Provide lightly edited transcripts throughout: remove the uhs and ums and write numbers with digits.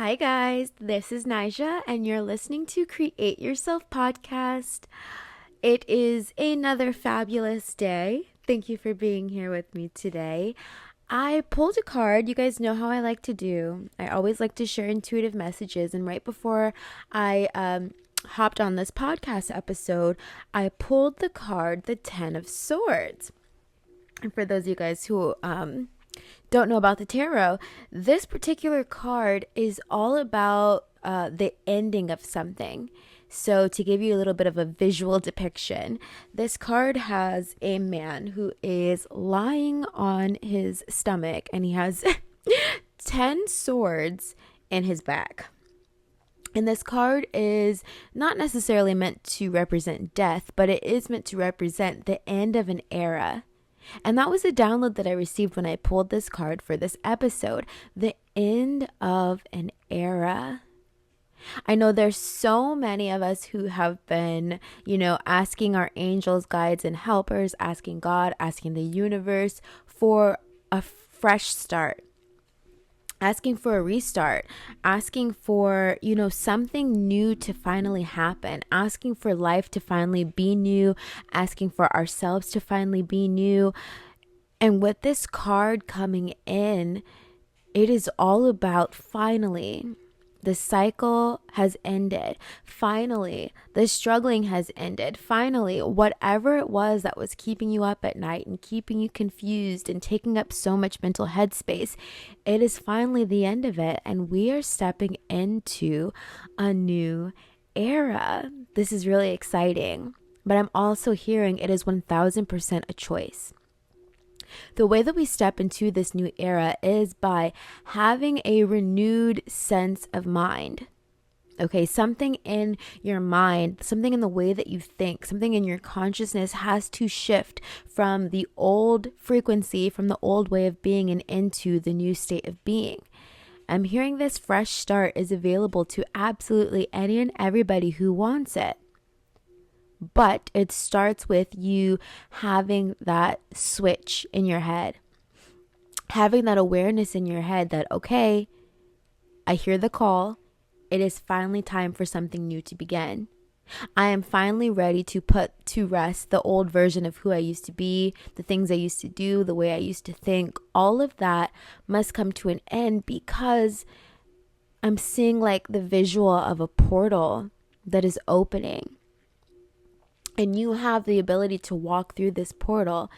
Hi, guys. This is Nija, and you're listening to Create Yourself podcast. It is another fabulous day. Thank you for being here with me today. I pulled a card. You guys know how I like to do. I always like to share intuitive messages, and right before I hopped on this podcast episode, I pulled the card, the Ten of Swords. And for those of you guys who don't know about the tarot, this particular card is all about the ending of something. So to give you a little bit of a visual depiction, this card has a man who is lying on his stomach and he has 10 swords in his back. And this card is not necessarily meant to represent death, but it is meant to represent the end of an era. And that was a download that I received when I pulled this card for this episode. The end of an era. I know there's so many of us who have been, asking our angels, guides, and helpers, asking God, asking the universe for a fresh start. Asking for a restart, asking for, something new to finally happen, asking for life to finally be new, asking for ourselves to finally be new. And with this card coming in, it is all about finally. The cycle has ended. Finally, the struggling has ended. Finally, whatever it was that was keeping you up at night and keeping you confused and taking up so much mental headspace, it is finally the end of it. And we are stepping into a new era. This is really exciting. But I'm also hearing it is 1000% a choice. The way that we step into this new era is by having a renewed sense of mind. Okay, something in your mind, something in the way that you think, something in your consciousness has to shift from the old frequency, from the old way of being and into the new state of being. I'm hearing this fresh start is available to absolutely any and everybody who wants it. But it starts with you having that switch in your head, having that awareness in your head that, okay, I hear the call. It is finally time for something new to begin. I am finally ready to put to rest the old version of who I used to be, the things I used to do, the way I used to think. All of that must come to an end because I'm seeing like the visual of a portal that is opening. And you have the ability to walk through this portal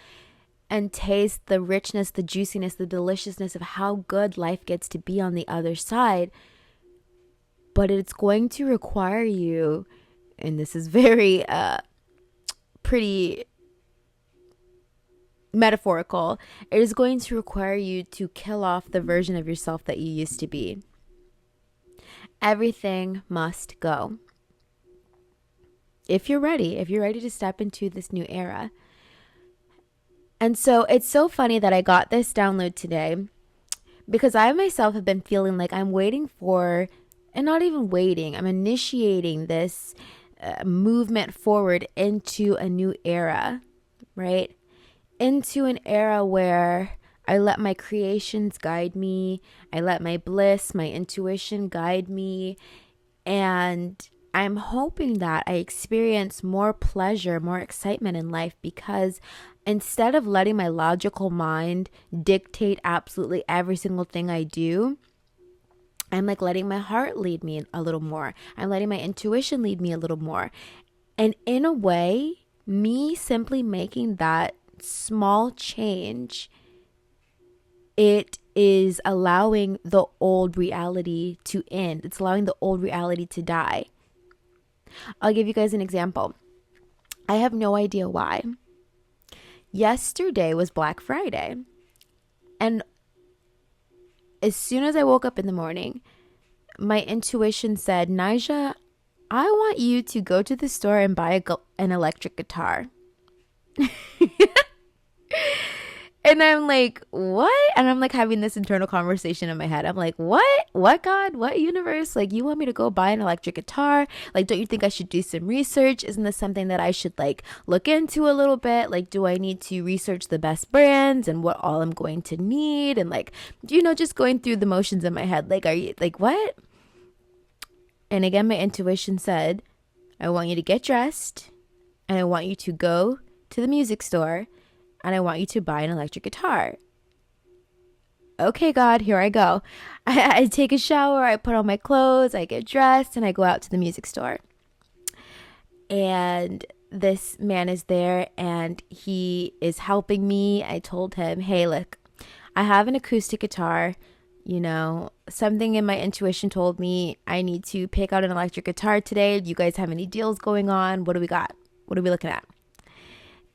and taste the richness, the juiciness, the deliciousness of how good life gets to be on the other side. But it's going to require you, and this is very pretty metaphorical, it is going to require you to kill off the version of yourself that you used to be. Everything must go. If you're ready to step into this new era. And so it's so funny that I got this download today because I myself have been feeling like I'm waiting for, and not even waiting, I'm initiating this movement forward into a new era, right? Into an era where I let my creations guide me. I let my bliss, my intuition guide me. And I'm hoping that I experience more pleasure, more excitement in life because instead of letting my logical mind dictate absolutely every single thing I do, I'm like letting my heart lead me a little more. I'm letting my intuition lead me a little more. And in a way, me simply making that small change, it is allowing the old reality to end. It's allowing the old reality to die. I'll give you guys an example. I have no idea why. Yesterday was Black Friday. And as soon as I woke up in the morning, my intuition said, Nija, I want you to go to the store and buy an electric guitar. And I'm like, what? And I'm like having this internal conversation in my head. I'm like, what? What, God? What, universe? Like, you want me to go buy an electric guitar? Like, don't you think I should do some research? Isn't this something that I should like look into a little bit? Like, do I need to research the best brands and what all I'm going to need? And like, just going through the motions in my head. Like, are you like, what? And again, my intuition said, I want you to get dressed and I want you to go to the music store and I want you to buy an electric guitar. Okay, God, here I go. I take a shower, I put on my clothes, I get dressed, and I go out to the music store. And this man is there and he is helping me. I told him, hey, look, I have an acoustic guitar. You know, something in my intuition told me I need to pick out an electric guitar today. Do you guys have any deals going on? What do we got? What are we looking at?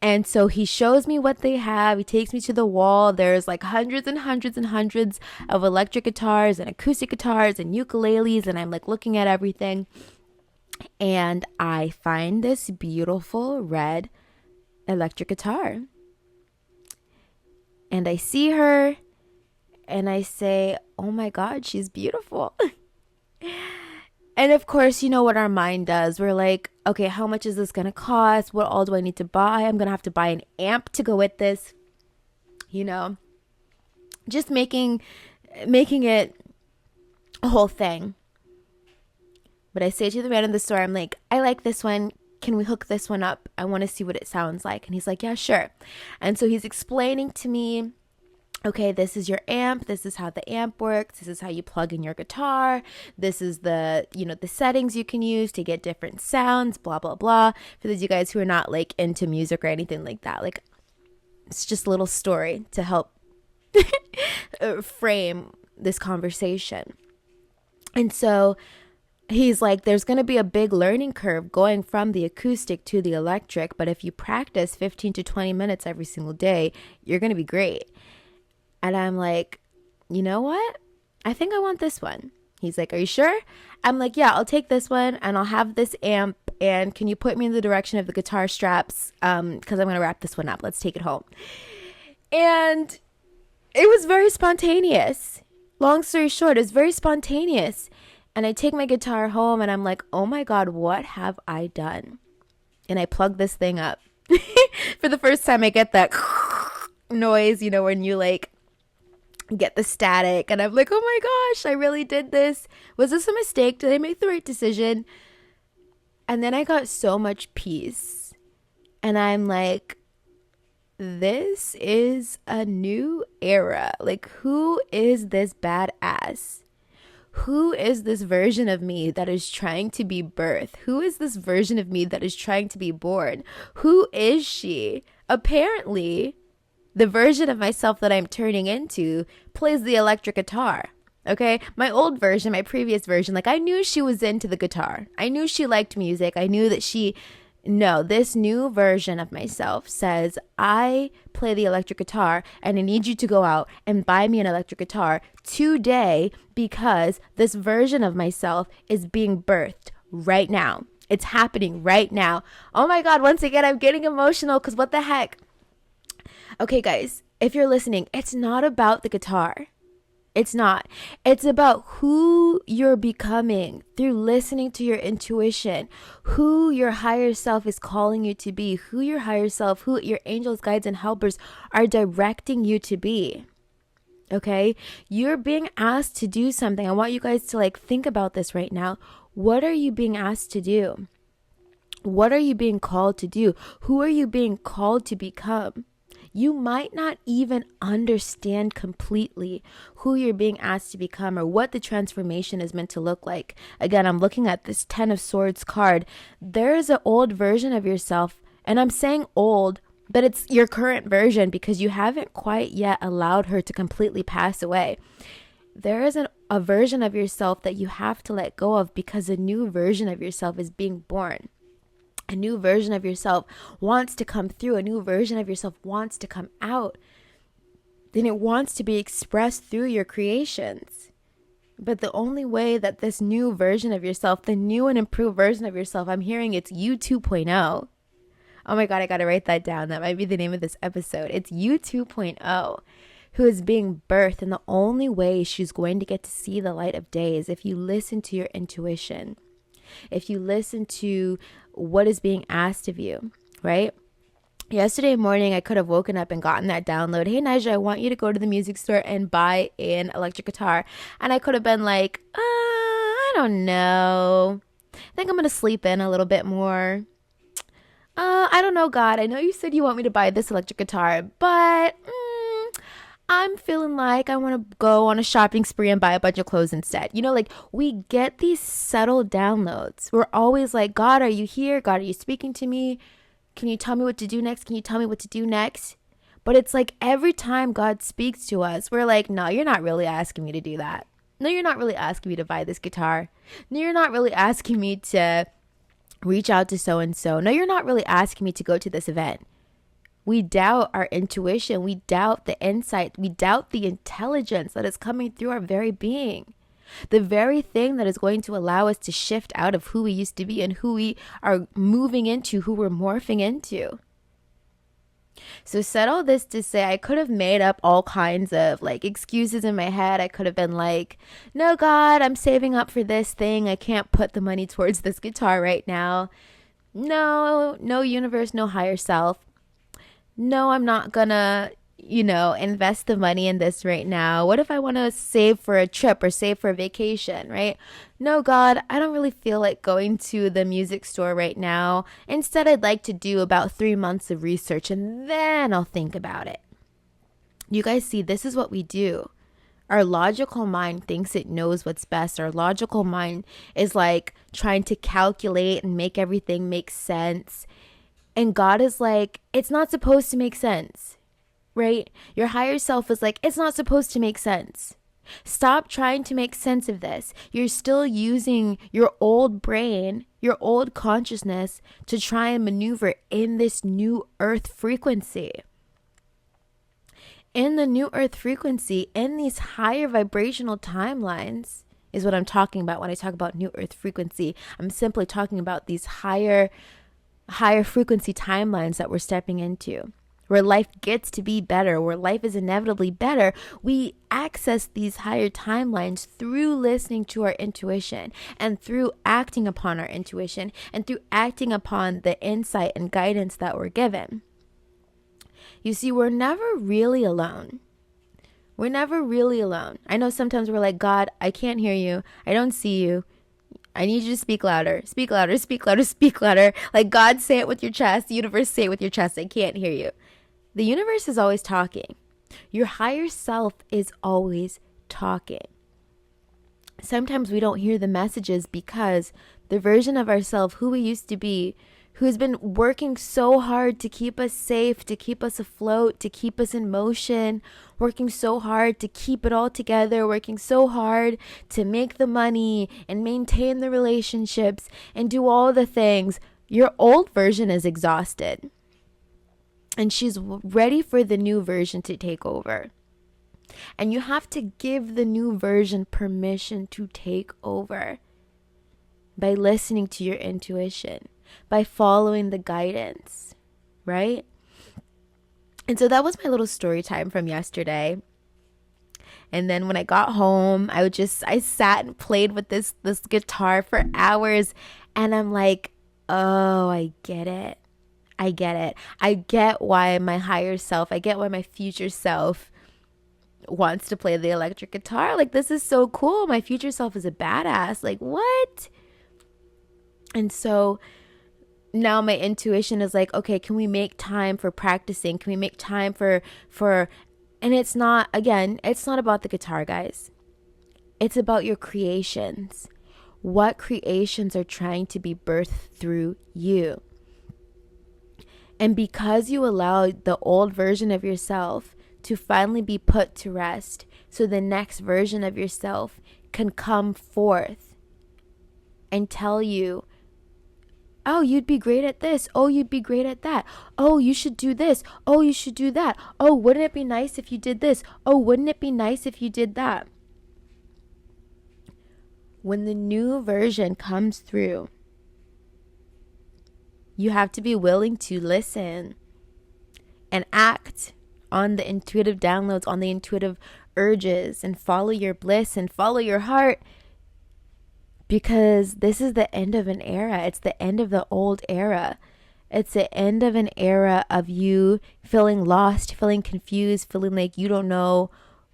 And so he shows me what they have. He takes me to the wall. There's like hundreds and hundreds and hundreds of electric guitars and acoustic guitars and ukuleles. And I'm like looking at everything. And I find this beautiful red electric guitar. And I see her and I say, oh my God, she's beautiful. And of course, you know what our mind does. We're like, okay, how much is this going to cost? What all do I need to buy? I'm going to have to buy an amp to go with this. You know, just making it a whole thing. But I say to the man in the store, I'm like, I like this one. Can we hook this one up? I want to see what it sounds like. And he's like, yeah, sure. And so he's explaining to me, okay, this is your amp. This is how the amp works. This is how you plug in your guitar. This is the settings you can use to get different sounds, blah, blah, blah. For those of you guys who are not like into music or anything like that, like it's just a little story to help frame this conversation. And so he's like, there's going to be a big learning curve going from the acoustic to the electric. But if you practice 15 to 20 minutes every single day, you're going to be great. And I'm like, you know what? I think I want this one. He's like, are you sure? I'm like, yeah, I'll take this one and I'll have this amp. And can you put me in the direction of the guitar straps? Because I'm going to wrap this one up. Let's take it home. And it was very spontaneous. Long story short, it was very spontaneous. And I take my guitar home and I'm like, oh my God, what have I done? And I plug this thing up. For the first time, I get that noise, you know, when you like get the static. And I'm like, oh my gosh, I really did this. Was this a mistake? Did I make the right decision? And then I got so much peace. And I'm like, this is a new era. Like, who is this badass? Who is this version of me that is trying to be birthed? Who is this version of me that is trying to be born? Who is she? Apparently, the version of myself that I'm turning into plays the electric guitar. Okay? My old version, my previous version, like I knew she was into the guitar. I knew she liked music. I knew that this new version of myself says, I play the electric guitar and I need you to go out and buy me an electric guitar today because this version of myself is being birthed right now. It's happening right now. Oh my God, once again, I'm getting emotional because what the heck? Okay, guys, if you're listening, it's not about the guitar. It's not. It's about who you're becoming through listening to your intuition, who your higher self is calling you to be, who your higher self, who your angels, guides, and helpers are directing you to be. Okay? You're being asked to do something. I want you guys to like think about this right now. What are you being asked to do? What are you being called to do? Who are you being called to become? You might not even understand completely who you're being asked to become or what the transformation is meant to look like. Again, I'm looking at this 10 of Swords card. There is an old version of yourself, and I'm saying old, but it's your current version because you haven't quite yet allowed her to completely pass away. There is a version of yourself that you have to let go of because a new version of yourself is being born. A new version of yourself wants to come through. A new version of yourself wants to come out. Then it wants to be expressed through your creations. But the only way that this new version of yourself, the new and improved version of yourself, I'm hearing it's you 2.0. Oh my God, I got to write that down. That might be the name of this episode. It's you 2.0 who is being birthed. And the only way she's going to get to see the light of day is if you listen to your intuition. If you listen to what is being asked of you, right? Yesterday morning, I could have woken up and gotten that download. Hey, Nija, I want you to go to the music store and buy an electric guitar. And I could have been like, I don't know. I think I'm going to sleep in a little bit more. I don't know, God. I know you said you want me to buy this electric guitar, but I'm feeling like I want to go on a shopping spree and buy a bunch of clothes instead. You know, like we get these subtle downloads. We're always like, God, are you here? God, are you speaking to me? Can you tell me what to do next? Can you tell me what to do next? But it's like every time God speaks to us, we're like, no, you're not really asking me to do that. No, you're not really asking me to buy this guitar. No, you're not really asking me to reach out to so-and-so. No, you're not really asking me to go to this event. We doubt our intuition. We doubt the insight. We doubt the intelligence that is coming through our very being. The very thing that is going to allow us to shift out of who we used to be and who we are moving into, who we're morphing into. So said all this to say, I could have made up all kinds of like excuses in my head. I could have been like, no, God, I'm saving up for this thing. I can't put the money towards this guitar right now. No, universe, no higher self. No, I'm not gonna, invest the money in this right now. What if I want to save for a trip or save for a vacation, right? No, God, I don't really feel like going to the music store right now. Instead, I'd like to do about 3 months of research and then I'll think about it. You guys see, this is what we do. Our logical mind thinks it knows what's best. Our logical mind is like trying to calculate and make everything make sense. And God is like, it's not supposed to make sense. Right? Your higher self is like, it's not supposed to make sense. Stop trying to make sense of this. You're still using your old brain, your old consciousness to try and maneuver in this new earth frequency. In the new earth frequency, in these higher vibrational timelines is what I'm talking about when I talk about new earth frequency. I'm simply talking about these higher frequency timelines that we're stepping into, where life gets to be better, where life is inevitably better. We access these higher timelines through listening to our intuition and through acting upon our intuition and through acting upon the insight and guidance that we're given. You see, we're never really alone. We're never really alone. I know sometimes we're like, God, I can't hear you. I don't see you. I need you to speak louder, speak louder, speak louder, speak louder. Like God, say it with your chest. The universe, say it with your chest. I can't hear you. The universe is always talking. Your higher self is always talking. Sometimes we don't hear the messages because the version of ourselves who we used to be, who's been working so hard to keep us safe, to keep us afloat, to keep us in motion, working so hard to keep it all together, working so hard to make the money and maintain the relationships and do all the things. Your old version is exhausted. And she's ready for the new version to take over. And you have to give the new version permission to take over by listening to your intuition, by following the guidance, right? And so that was my little story time from yesterday. And then when I got home, I sat and played with this guitar for hours. And I'm like, oh, I get it. I get why my higher self, I get why my future self wants to play the electric guitar. Like, this is so cool. My future self is a badass. Like, what? And so now my intuition is like, okay, can we make time for practicing? Can we make time for, and it's not about the guitar, guys. It's about your creations. What creations are trying to be birthed through you? And because you allowed the old version of yourself to finally be put to rest, so the next version of yourself can come forth and tell you, oh, you'd be great at this. Oh, you'd be great at that. Oh, you should do this. Oh, you should do that. Oh, wouldn't it be nice if you did this? Oh, wouldn't it be nice if you did that? When the new version comes through, you have to be willing to listen and act on the intuitive downloads, on the intuitive urges, and follow your bliss and follow your heart, because this is the end of an era. It's the end of the old era. It's the end of an era of you feeling lost, feeling confused, feeling like you don't know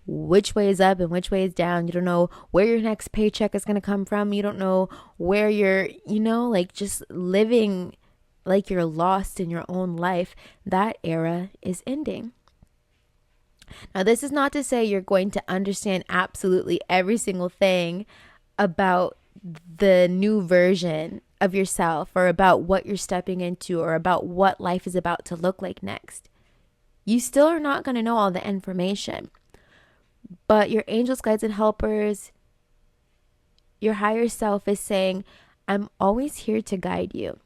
which way is up and which way is down. You don't know where your next paycheck is going to come from. You don't know where you're, like just living like you're lost in your own life. That era is ending. Now, this is not to say you're going to understand absolutely every single thing about the new version of yourself, or about what you're stepping into, or about what life is about to look like next. You still are not going to know all the information, but your angels, guides, and helpers, your higher self is saying, I'm always here to guide you.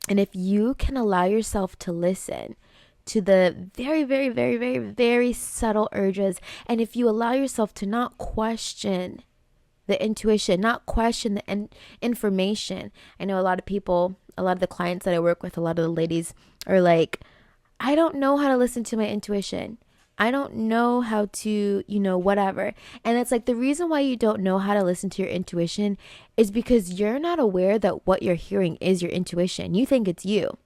And if you can allow yourself to listen to the very, very, very, very, very subtle urges, and if you allow yourself to not question the intuition, not question the information. I know a lot of people, a lot of the clients that I work with, a lot of the ladies are like, I don't know how to listen to my intuition. I don't know how to, whatever. And it's like, the reason why you don't know how to listen to your intuition is because you're not aware that what you're hearing is your intuition. You think it's you.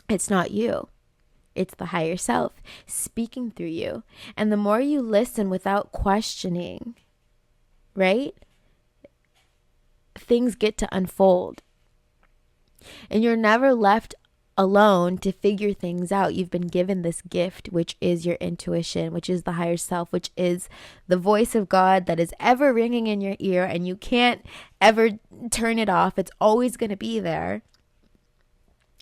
It's not you. It's the higher self speaking through you. And the more you listen without questioning, right, things get to unfold. And you're never left alone to figure things out. You've been given this gift, which is your intuition, which is the higher self, which is the voice of God that is ever ringing in your ear, and you can't ever turn it off. It's always going to be there.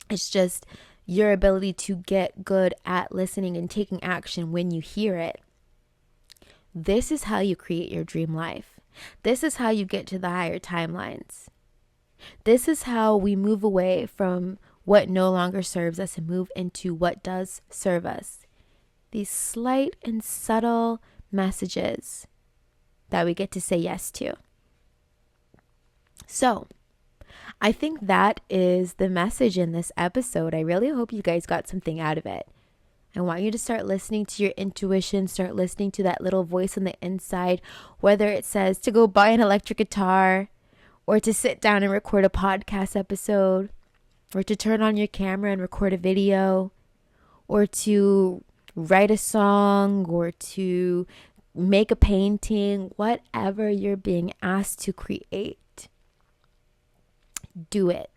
It's just your ability to get good at listening and taking action when you hear it. This is how you create your dream life. This is how you get to the higher timelines. This is how we move away from what no longer serves us and move into what does serve us. These slight and subtle messages that we get to say yes to. So, I think that is the message in this episode. I really hope you guys got something out of it. I want you to start listening to your intuition, start listening to that little voice on the inside, whether it says to go buy an electric guitar, or to sit down and record a podcast episode, or to turn on your camera and record a video, or to write a song, or to make a painting, whatever you're being asked to create. Do it.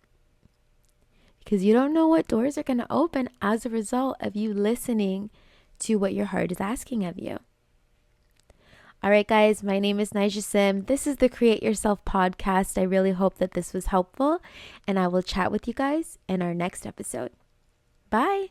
Because you don't know what doors are going to open as a result of you listening to what your heart is asking of you. All right, guys, my name is Nija Sym. This is the Create Yourself podcast. I really hope that this was helpful, and I will chat with you guys in our next episode. Bye.